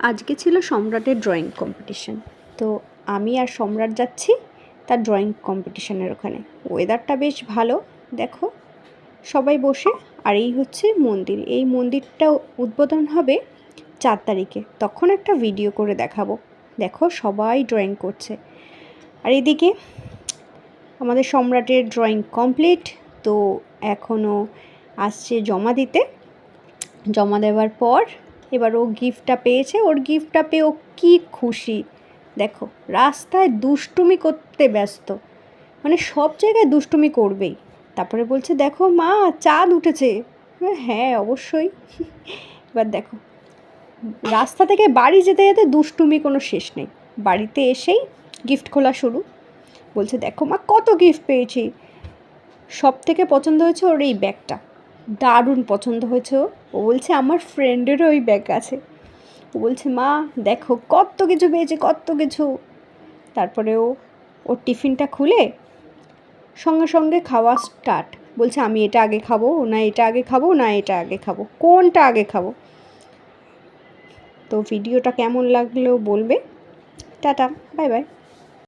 আজকে ছিল সম্রাটের ড্রয়িং কম্পিটিশন। তো আমি আর সম্রাট যাচ্ছি তার ড্রয়িং কম্পিটিশনের ওখানে। ওয়েদারটা বেশ ভালো, দেখো সবাই বসে। আর এই হচ্ছে মন্দির, এই মন্দিরটা উদ্বোধন হবে 4 তারিখে, তখন একটা ভিডিও করে দেখাবো। দেখো সবাই ড্রয়িং করছে। আর এদিকে আমাদের সম্রাটের ড্রয়িং কমপ্লিট, তো এখনও আসছে জমা দিতে। জমা দেওয়ার পর এবার ও গিফটটা পেয়েছে, ওর গিফটটা পেয়ে ও কী খুশি। দেখো রাস্তায় দুষ্টুমি করতে ব্যস্ত, মানে সব জায়গায় দুষ্টুমি করবেই। তারপরে বলছে দেখো মা চাঁদ উঠেছে। হ্যাঁ অবশ্যই। এবার দেখো রাস্তা থেকে বাড়ি যেতে যেতে দুষ্টুমি কোনো শেষ নেই। বাড়িতে এসেই গিফট খোলা শুরু। বলছে দেখো মা কত গিফট পেয়েছি। সব থেকে পছন্দ হয়েছে ওর এই ব্যাগটা, দারুণ পছন্দ হয়েছে। ও বলছে আমার ফ্রেন্ডেরও ওই ব্যাগ আছে। ও বলছে মা দেখো কত কিছু পেয়েছে, কত কিছু। তারপরে ওর টিফিনটা খুলে সঙ্গে সঙ্গে খাওয়া স্টার্ট। বলছে আমি এটা আগে খাবো না, এটা আগে খাবো না, এটা আগে খাবো, কোনটা আগে খাবো। তো ভিডিওটা কেমন লাগলো বলবে। Tata, bye bye.